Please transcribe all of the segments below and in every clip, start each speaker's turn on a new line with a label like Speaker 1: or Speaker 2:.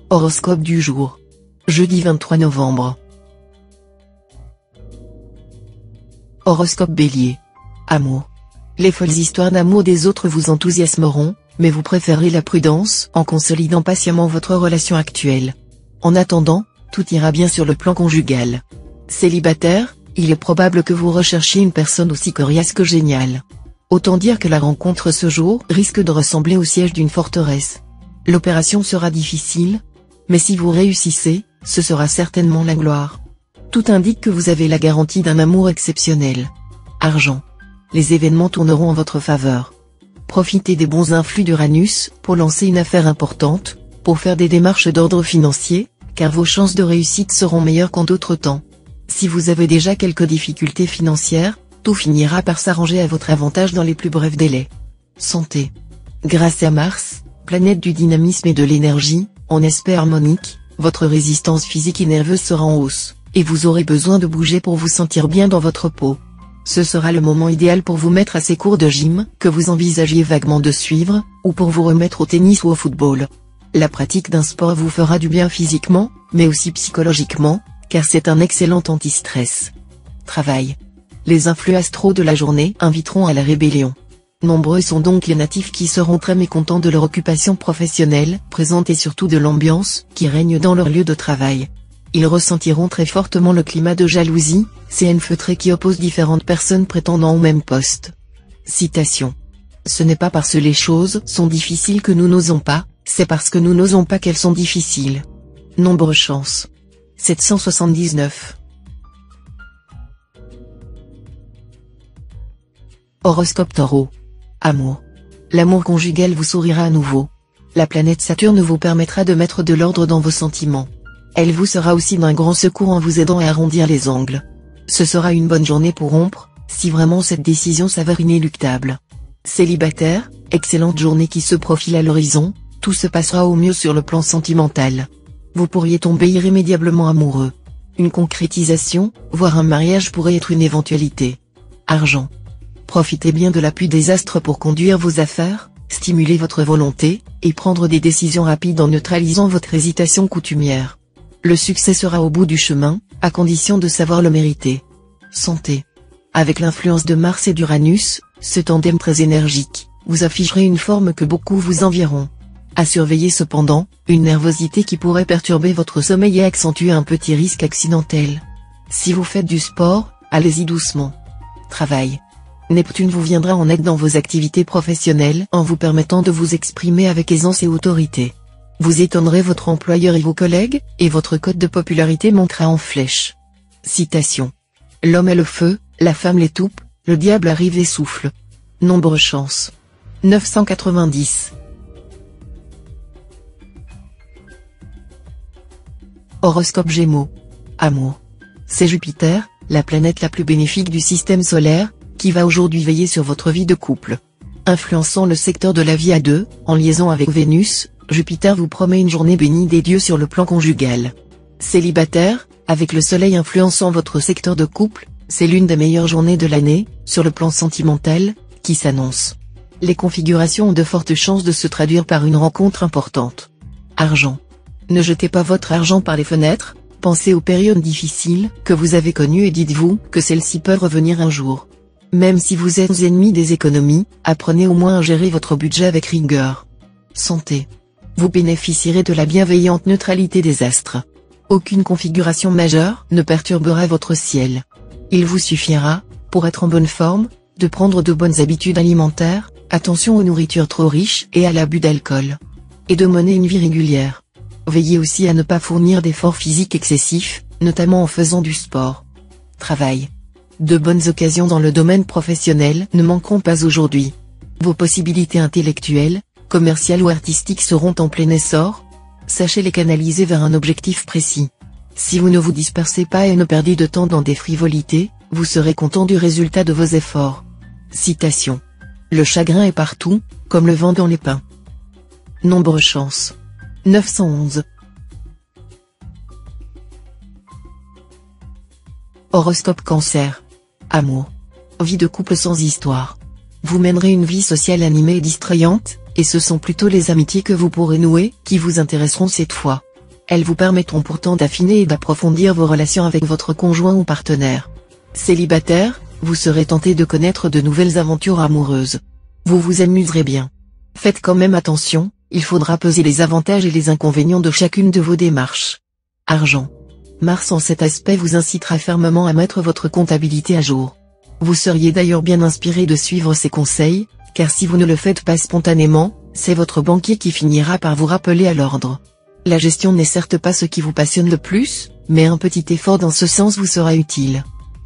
Speaker 1: Horoscope du jour. Jeudi 23 novembre. Horoscope Bélier. Amour. Les folles histoires d'amour des autres vous enthousiasmeront, mais vous préférez la prudence en consolidant patiemment votre relation actuelle. En attendant, tout ira bien sur le plan conjugal. Célibataire, il est probable que vous recherchiez une personne aussi coriace que géniale. Autant dire que la rencontre ce jour risque de ressembler au siège d'une forteresse. L'opération sera difficile, mais si vous réussissez, ce sera certainement la gloire. Tout indique que vous avez la garantie d'un amour exceptionnel. Argent. Les événements tourneront en votre faveur. Profitez des bons influx d'Uranus pour lancer une affaire importante, pour faire des démarches d'ordre financier, car vos chances de réussite seront meilleures qu'en d'autres temps. Si vous avez déjà quelques difficultés financières, tout finira par s'arranger à votre avantage dans les plus brefs délais. Santé. Grâce à Mars, planète du dynamisme et de l'énergie, en aspect harmonique, votre résistance physique et nerveuse sera en hausse, et vous aurez besoin de bouger pour vous sentir bien dans votre peau. Ce sera le moment idéal pour vous mettre à ces cours de gym que vous envisagiez vaguement de suivre, ou pour vous remettre au tennis ou au football. La pratique d'un sport vous fera du bien physiquement, mais aussi psychologiquement, car c'est un excellent anti-stress. Travail. Les influx astraux de la journée inviteront à la rébellion. Nombreux sont donc les natifs qui seront très mécontents de leur occupation professionnelle présente et surtout de l'ambiance qui règne dans leur lieu de travail. Ils ressentiront très fortement le climat de jalousie, ces haines feutrées qui opposent différentes personnes prétendant au même poste. Citation. Ce n'est pas parce que les choses sont difficiles que nous n'osons pas, c'est parce que nous n'osons pas qu'elles sont difficiles. Nombre chance. 779. Horoscope Taureau. Amour. L'amour conjugal vous sourira à nouveau. La planète Saturne vous permettra de mettre de l'ordre dans vos sentiments. Elle vous sera aussi d'un grand secours en vous aidant à arrondir les angles. Ce sera une bonne journée pour rompre, si vraiment cette décision s'avère inéluctable. Célibataire, excellente journée qui se profile à l'horizon, tout se passera au mieux sur le plan sentimental. Vous pourriez tomber irrémédiablement amoureux. Une concrétisation, voire un mariage pourrait être une éventualité. Argent. Profitez bien de l'appui des astres pour conduire vos affaires, stimuler votre volonté, et prendre des décisions rapides en neutralisant votre hésitation coutumière. Le succès sera au bout du chemin, à condition de savoir le mériter. Santé. Avec l'influence de Mars et d'Uranus, ce tandem très énergique, vous afficherez une forme que beaucoup vous envieront. À surveiller cependant, une nervosité qui pourrait perturber votre sommeil et accentuer un petit risque accidentel. Si vous faites du sport, allez-y doucement. Travail. Neptune vous viendra en aide dans vos activités professionnelles en vous permettant de vous exprimer avec aisance et autorité. Vous étonnerez votre employeur et vos collègues, et votre cote de popularité montera en flèche. Citation. L'homme est le feu, la femme l'étoupe, le diable arrive et souffle. Nombre chance. 990. Horoscope Gémeaux. Amour. C'est Jupiter, la planète la plus bénéfique du système solaire, qui va aujourd'hui veiller sur votre vie de couple. Influençant le secteur de la vie à deux, en liaison avec Vénus, Jupiter vous promet une journée bénie des dieux sur le plan conjugal. Célibataire, avec le soleil influençant votre secteur de couple, c'est l'une des meilleures journées de l'année, sur le plan sentimental, qui s'annonce. Les configurations ont de fortes chances de se traduire par une rencontre importante. Argent. Ne jetez pas votre argent par les fenêtres, pensez aux périodes difficiles que vous avez connues et dites-vous que celles-ci peuvent revenir un jour. Même si vous êtes ennemi des économies, apprenez au moins à gérer votre budget avec rigueur. Santé. Vous bénéficierez de la bienveillante neutralité des astres. Aucune configuration majeure ne perturbera votre ciel. Il vous suffira, pour être en bonne forme, de prendre de bonnes habitudes alimentaires, attention aux nourritures trop riches et à l'abus d'alcool. Et de mener une vie régulière. Veillez aussi à ne pas fournir d'efforts physiques excessifs, notamment en faisant du sport. Travail. De bonnes occasions dans le domaine professionnel ne manqueront pas aujourd'hui. Vos possibilités intellectuelles, commerciales ou artistiques seront en plein essor. Sachez les canaliser vers un objectif précis. Si vous ne vous dispersez pas et ne perdez de temps dans des frivolités, vous serez content du résultat de vos efforts. Citation. Le chagrin est partout, comme le vent dans les pins. Nombre chance. 911. Horoscope Cancer. Amour. Vie de couple sans histoire. Vous mènerez une vie sociale animée et distrayante, et ce sont plutôt les amitiés que vous pourrez nouer qui vous intéresseront cette fois. Elles vous permettront pourtant d'affiner et d'approfondir vos relations avec votre conjoint ou partenaire. Célibataire, vous serez tenté de connaître de nouvelles aventures amoureuses. Vous vous amuserez bien. Faites quand même attention, il faudra peser les avantages et les inconvénients de chacune de vos démarches. Argent. Mars en cet aspect vous incitera fermement à mettre votre comptabilité à jour. Vous seriez d'ailleurs bien inspiré de suivre ses conseils, car si vous ne le faites pas spontanément, c'est votre banquier qui finira par vous rappeler à l'ordre. La gestion n'est certes pas ce qui vous passionne le plus, mais un petit effort dans ce sens vous sera utile.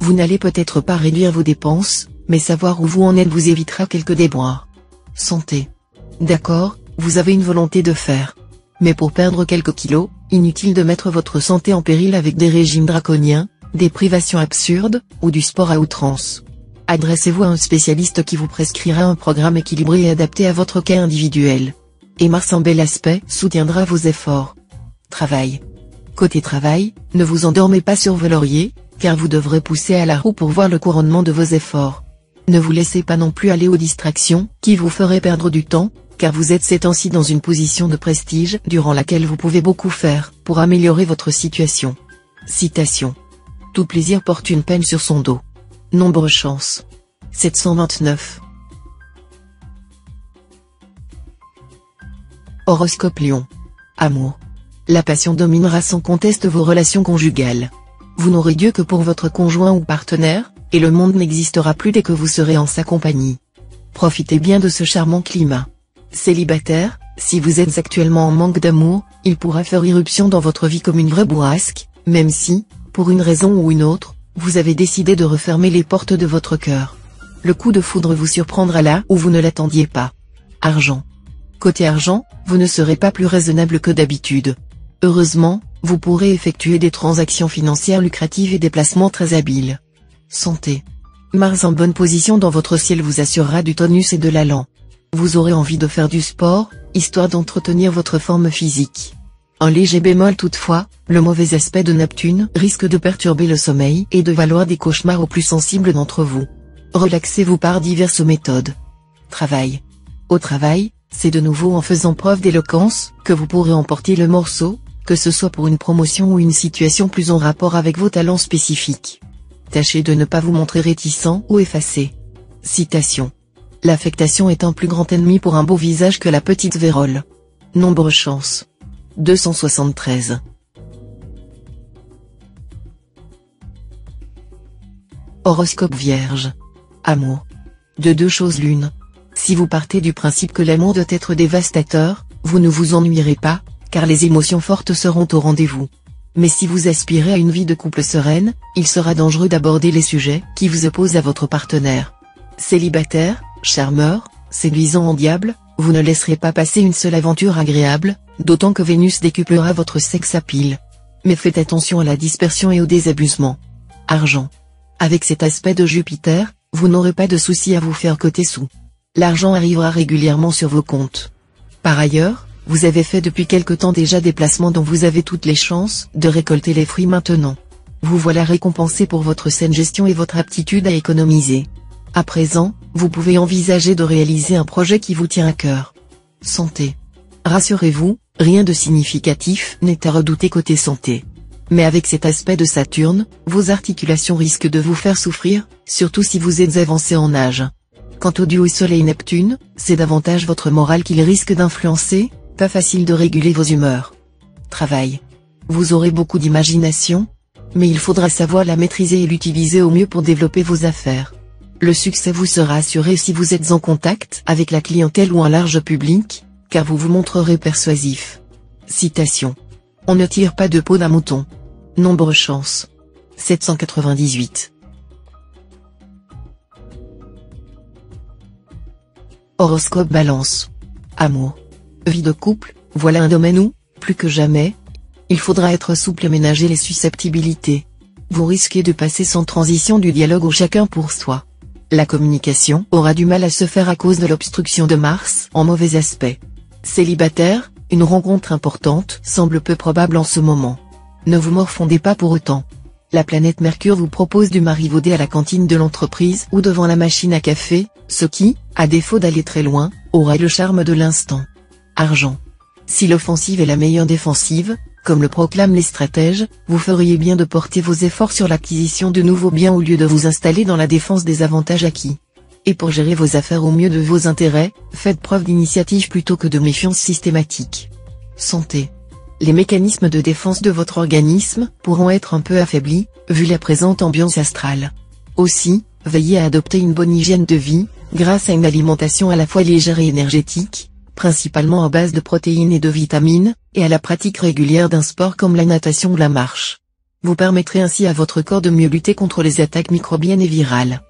Speaker 1: Vous n'allez peut-être pas réduire vos dépenses, mais savoir où vous en êtes vous évitera quelques déboires. Santé. D'accord, vous avez une volonté de faire. Mais pour perdre quelques kilos, inutile de mettre votre santé en péril avec des régimes draconiens, des privations absurdes, ou du sport à outrance. Adressez-vous à un spécialiste qui vous prescrira un programme équilibré et adapté à votre cas individuel. Et Mars en bel aspect soutiendra vos efforts. Travail. Côté travail, ne vous endormez pas sur vos lauriers, car vous devrez pousser à la roue pour voir le couronnement de vos efforts. Ne vous laissez pas non plus aller aux distractions, qui vous feraient perdre du temps, car vous êtes ces temps-ci dans une position de prestige durant laquelle vous pouvez beaucoup faire pour améliorer votre situation. Citation. Tout plaisir porte une peine sur son dos. Nombre chance. 729. Horoscope Lion. Amour. La passion dominera sans conteste vos relations conjugales. Vous n'aurez Dieu que pour votre conjoint ou partenaire, et le monde n'existera plus dès que vous serez en sa compagnie. Profitez bien de ce charmant climat. Célibataire, si vous êtes actuellement en manque d'amour, il pourra faire irruption dans votre vie comme une vraie bourrasque, même si, pour une raison ou une autre, vous avez décidé de refermer les portes de votre cœur. Le coup de foudre vous surprendra là où vous ne l'attendiez pas. Argent. Côté argent, vous ne serez pas plus raisonnable que d'habitude. Heureusement, vous pourrez effectuer des transactions financières lucratives et des placements très habiles. Santé. Mars en bonne position dans votre ciel vous assurera du tonus et de l'allant. Vous aurez envie de faire du sport, histoire d'entretenir votre forme physique. Un léger bémol toutefois, le mauvais aspect de Neptune risque de perturber le sommeil et de valoir des cauchemars aux plus sensibles d'entre vous. Relaxez-vous par diverses méthodes. Travail. Au travail, c'est de nouveau en faisant preuve d'éloquence que vous pourrez emporter le morceau, que ce soit pour une promotion ou une situation plus en rapport avec vos talents spécifiques. Tâchez de ne pas vous montrer réticent ou effacé. Citation. L'affectation est un plus grand ennemi pour un beau visage que la petite vérole. Nombre chance. 273. Horoscope Vierge. Amour. De deux choses l'une. Si vous partez du principe que l'amour doit être dévastateur, vous ne vous ennuierez pas, car les émotions fortes seront au rendez-vous. Mais si vous aspirez à une vie de couple sereine, il sera dangereux d'aborder les sujets qui vous opposent à votre partenaire. Célibataire, charmeur, séduisant en diable, vous ne laisserez pas passer une seule aventure agréable, d'autant que Vénus décuplera votre sex appeal. Mais faites attention à la dispersion et au désabusement. Argent. Avec cet aspect de Jupiter, vous n'aurez pas de souci à vous faire côté sous. L'argent arrivera régulièrement sur vos comptes. Par ailleurs, vous avez fait depuis quelque temps déjà des placements dont vous avez toutes les chances de récolter les fruits maintenant. Vous voilà récompensé pour votre saine gestion et votre aptitude à économiser. À présent, vous pouvez envisager de réaliser un projet qui vous tient à cœur. Santé. Rassurez-vous, rien de significatif n'est à redouter côté santé. Mais avec cet aspect de Saturne, vos articulations risquent de vous faire souffrir, surtout si vous êtes avancé en âge. Quant au duo Soleil-Neptune, c'est davantage votre morale qu'il risque d'influencer, pas facile de réguler vos humeurs. Travail. Vous aurez beaucoup d'imagination, mais il faudra savoir la maîtriser et l'utiliser au mieux pour développer vos affaires. Le succès vous sera assuré si vous êtes en contact avec la clientèle ou un large public, car vous vous montrerez persuasif. Citation. On ne tire pas de peau d'un mouton. Nombre chance. 798. Horoscope Balance. Amour. Vie de couple, voilà un domaine où, plus que jamais, il faudra être souple et ménager les susceptibilités. Vous risquez de passer sans transition du dialogue au chacun pour soi. La communication aura du mal à se faire à cause de l'obstruction de Mars en mauvais aspect. Célibataire, une rencontre importante semble peu probable en ce moment. Ne vous morfondez pas pour autant. La planète Mercure vous propose du marivaudé à la cantine de l'entreprise ou devant la machine à café, ce qui, à défaut d'aller très loin, aura le charme de l'instant. Argent. Si l'offensive est la meilleure défensive, comme le proclament les stratèges, vous feriez bien de porter vos efforts sur l'acquisition de nouveaux biens au lieu de vous installer dans la défense des avantages acquis. Et pour gérer vos affaires au mieux de vos intérêts, faites preuve d'initiative plutôt que de méfiance systématique. Santé. Les mécanismes de défense de votre organisme pourront être un peu affaiblis, vu la présente ambiance astrale. Aussi, veillez à adopter une bonne hygiène de vie, grâce à une alimentation à la fois légère et énergétique, principalement à base de protéines et de vitamines, et à la pratique régulière d'un sport comme la natation ou la marche. Vous permettrez ainsi à votre corps de mieux lutter contre les attaques microbiennes et virales.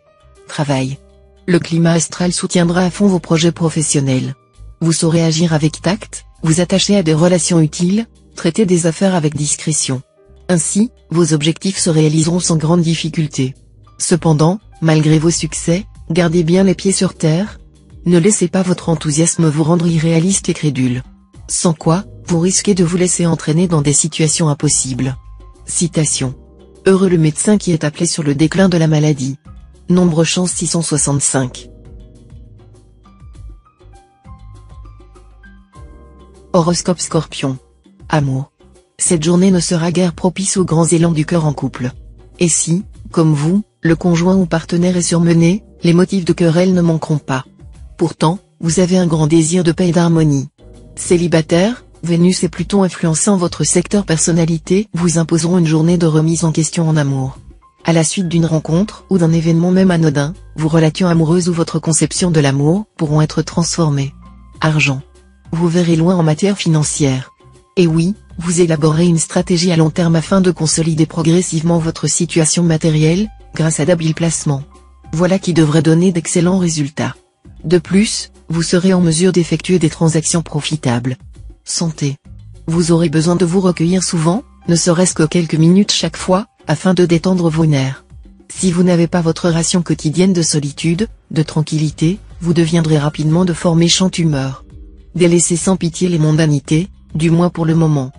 Speaker 1: Travail. Le climat astral soutiendra à fond vos projets professionnels. Vous saurez agir avec tact, vous attacher à des relations utiles, traiter des affaires avec discrétion. Ainsi, vos objectifs se réaliseront sans grande difficulté. Cependant, malgré vos succès, gardez bien les pieds sur terre. Ne laissez pas votre enthousiasme vous rendre irréaliste et crédule. Sans quoi, vous risquez de vous laisser entraîner dans des situations impossibles. Citation. Heureux le médecin qui est appelé sur le déclin de la maladie. Nombre chance 665. Horoscope Scorpion. Amour. Cette journée ne sera guère propice aux grands élans du cœur en couple. Et si, comme vous, le conjoint ou partenaire est surmené, les motifs de querelle ne manqueront pas. Pourtant, vous avez un grand désir de paix et d'harmonie. Célibataire, Vénus et Pluton influençant votre secteur personnalité vous imposeront une journée de remise en question en amour. À la suite d'une rencontre ou d'un événement même anodin, vos relations amoureuses ou votre conception de l'amour pourront être transformées. Argent. Vous verrez loin en matière financière. Et oui, vous élaborez une stratégie à long terme afin de consolider progressivement votre situation matérielle, grâce à d'habiles placements. Voilà qui devrait donner d'excellents résultats. De plus, vous serez en mesure d'effectuer des transactions profitables. Santé. Vous aurez besoin de vous recueillir souvent, ne serait-ce que quelques minutes chaque fois, afin de détendre vos nerfs. Si vous n'avez pas votre ration quotidienne de solitude, de tranquillité, vous deviendrez rapidement de fort méchante humeur. Délaissez sans pitié les mondanités, du moins pour le moment.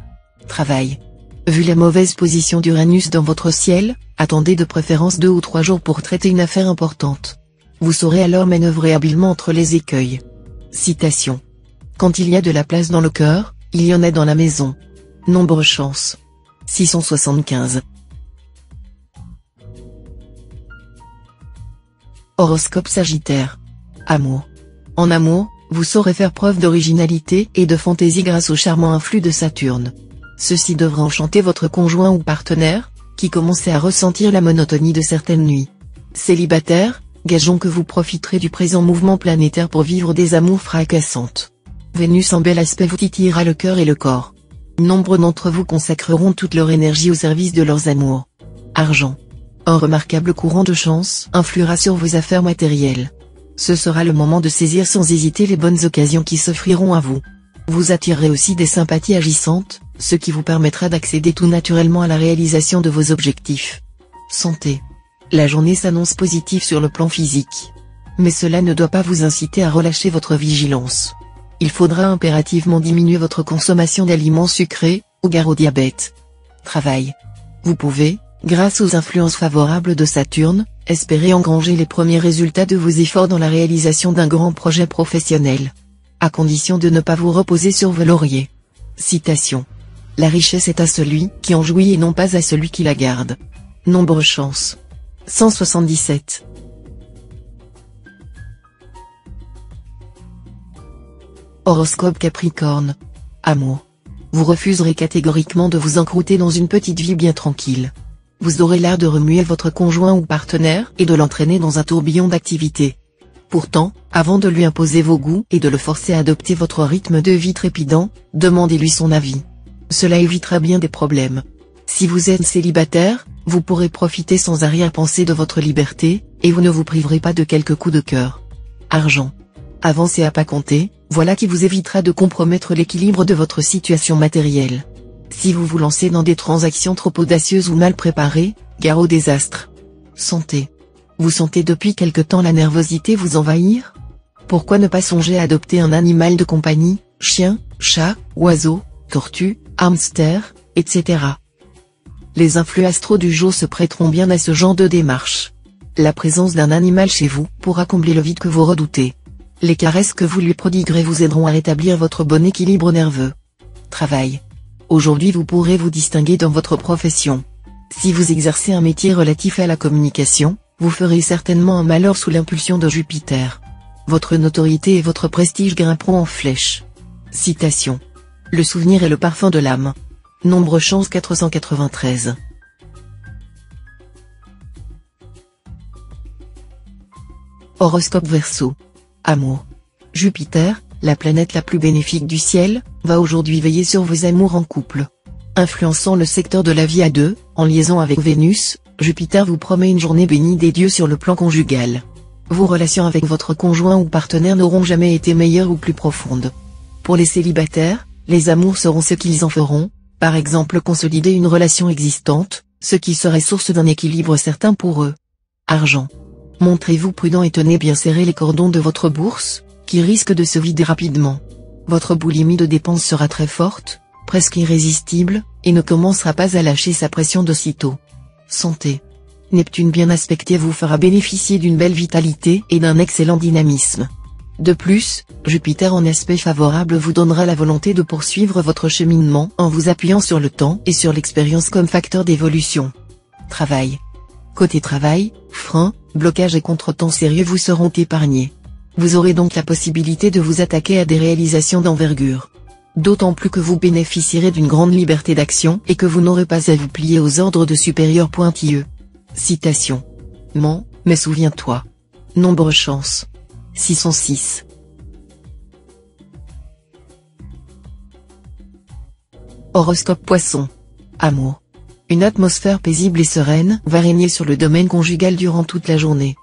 Speaker 1: Travail. Vu la mauvaise position d'Uranus dans votre ciel, attendez de préférence 2 ou 3 jours pour traiter une affaire importante. Vous saurez alors manœuvrer habilement entre les écueils. Citation. Quand il y a de la place dans le cœur, il y en a dans la maison. Nombre chance. 675. Horoscope Sagittaire. Amour. En amour, vous saurez faire preuve d'originalité et de fantaisie grâce au charmant influx de Saturne. Ceci devrait enchanter votre conjoint ou partenaire, qui commençait à ressentir la monotonie de certaines nuits. Célibataire, gageons que vous profiterez du présent mouvement planétaire pour vivre des amours fracassantes. Vénus en bel aspect vous titillera le cœur et le corps. Nombre d'entre vous consacreront toute leur énergie au service de leurs amours. Argent. Un remarquable courant de chance influera sur vos affaires matérielles. Ce sera le moment de saisir sans hésiter les bonnes occasions qui s'offriront à vous. Vous attirerez aussi des sympathies agissantes, ce qui vous permettra d'accéder tout naturellement à la réalisation de vos objectifs. Santé. La journée s'annonce positive sur le plan physique. Mais cela ne doit pas vous inciter à relâcher votre vigilance. Il faudra impérativement diminuer votre consommation d'aliments sucrés, ou gare au diabète. Travail. Vous pouvez, grâce aux influences favorables de Saturne, espérer engranger les premiers résultats de vos efforts dans la réalisation d'un grand projet professionnel. À condition de ne pas vous reposer sur vos lauriers. Citation. La richesse est à celui qui en jouit et non pas à celui qui la garde. Nombre chance. 177. Horoscope Capricorne. Amour. Vous refuserez catégoriquement de vous encrouter dans une petite vie bien tranquille. Vous aurez l'art de remuer votre conjoint ou partenaire et de l'entraîner dans un tourbillon d'activités. Pourtant, avant de lui imposer vos goûts et de le forcer à adopter votre rythme de vie trépidant, demandez-lui son avis. Cela évitera bien des problèmes. Si vous êtes célibataire, vous pourrez profiter sans arrière-pensée de votre liberté, et vous ne vous priverez pas de quelques coups de cœur. Argent. Avancez à pas compter, voilà qui vous évitera de compromettre l'équilibre de votre situation matérielle. Si vous vous lancez dans des transactions trop audacieuses ou mal préparées, gare au désastre. Santé. Vous sentez depuis quelque temps la nervosité vous envahir? Pourquoi ne pas songer à adopter un animal de compagnie, chien, chat, oiseau, tortue, hamster, etc. Les influx astraux du jour se prêteront bien à ce genre de démarche. La présence d'un animal chez vous pourra combler le vide que vous redoutez. Les caresses que vous lui prodiguerez vous aideront à rétablir votre bon équilibre nerveux. Travail. Aujourd'hui vous pourrez vous distinguer dans votre profession. Si vous exercez un métier relatif à la communication, vous ferez certainement un malheur sous l'impulsion de Jupiter. Votre notoriété et votre prestige grimperont en flèche. Citation. Le souvenir est le parfum de l'âme. Nombre chance 493. Horoscope Verseau. Amour. Jupiter, la planète la plus bénéfique du ciel, va aujourd'hui veiller sur vos amours en couple. Influençant le secteur de la vie à deux, en liaison avec Vénus, Jupiter vous promet une journée bénie des dieux sur le plan conjugal. Vos relations avec votre conjoint ou partenaire n'auront jamais été meilleures ou plus profondes. Pour les célibataires, les amours seront ce qu'ils en feront, par exemple consolider une relation existante, ce qui serait source d'un équilibre certain pour eux. Argent. Montrez-vous prudent et tenez bien serré les cordons de votre bourse, qui risque de se vider rapidement. Votre boulimie de dépenses sera très forte, presque irrésistible, et ne commencera pas à lâcher sa pression d'aussitôt. Santé. Neptune bien aspecté vous fera bénéficier d'une belle vitalité et d'un excellent dynamisme. De plus, Jupiter en aspect favorable vous donnera la volonté de poursuivre votre cheminement en vous appuyant sur le temps et sur l'expérience comme facteur d'évolution. Travail. Côté travail, freins, blocages et contretemps sérieux vous seront épargnés. Vous aurez donc la possibilité de vous attaquer à des réalisations d'envergure. D'autant plus que vous bénéficierez d'une grande liberté d'action et que vous n'aurez pas à vous plier aux ordres de supérieurs pointilleux. Citation. Mens, mais souviens-toi. Nombre chance. 606. Horoscope Poisson. Amour. Une atmosphère paisible et sereine va régner sur le domaine conjugal durant toute la journée.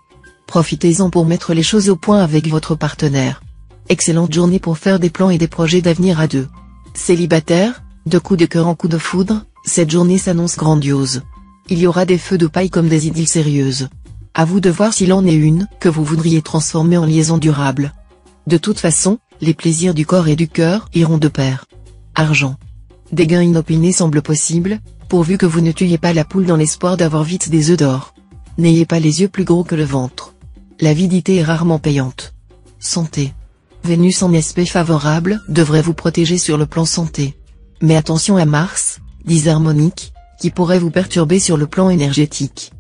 Speaker 1: Profitez-en pour mettre les choses au point avec votre partenaire. Excellente journée pour faire des plans et des projets d'avenir à deux. Célibataire, de coup de cœur en coup de foudre, cette journée s'annonce grandiose. Il y aura des feux de paille comme des idylles sérieuses. À vous de voir s'il en est une que vous voudriez transformer en liaison durable. De toute façon, les plaisirs du corps et du cœur iront de pair. Argent. Des gains inopinés semblent possibles, pourvu que vous ne tuiez pas la poule dans l'espoir d'avoir vite des œufs d'or. N'ayez pas les yeux plus gros que le ventre. L'avidité est rarement payante. Santé. Vénus en aspect favorable devrait vous protéger sur le plan santé. Mais attention à Mars, disharmonique, qui pourrait vous perturber sur le plan énergétique.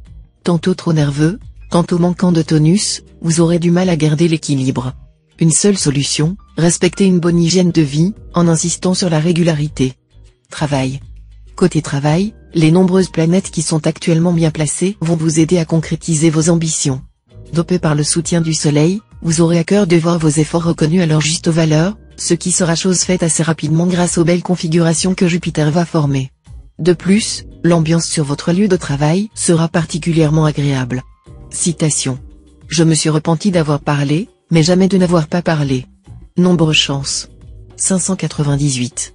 Speaker 1: Tantôt trop nerveux, tantôt manquant de tonus, vous aurez du mal à garder l'équilibre. Une seule solution, respecter une bonne hygiène de vie, en insistant sur la régularité. Travail. Côté travail, les nombreuses planètes qui sont actuellement bien placées vont vous aider à concrétiser vos ambitions. Dopé par le soutien du soleil, vous aurez à cœur de voir vos efforts reconnus à leur juste valeur, ce qui sera chose faite assez rapidement grâce aux belles configurations que Jupiter va former. De plus, l'ambiance sur votre lieu de travail sera particulièrement agréable. Citation. Je me suis repenti d'avoir parlé, mais jamais de n'avoir pas parlé. Nombre chance. 598.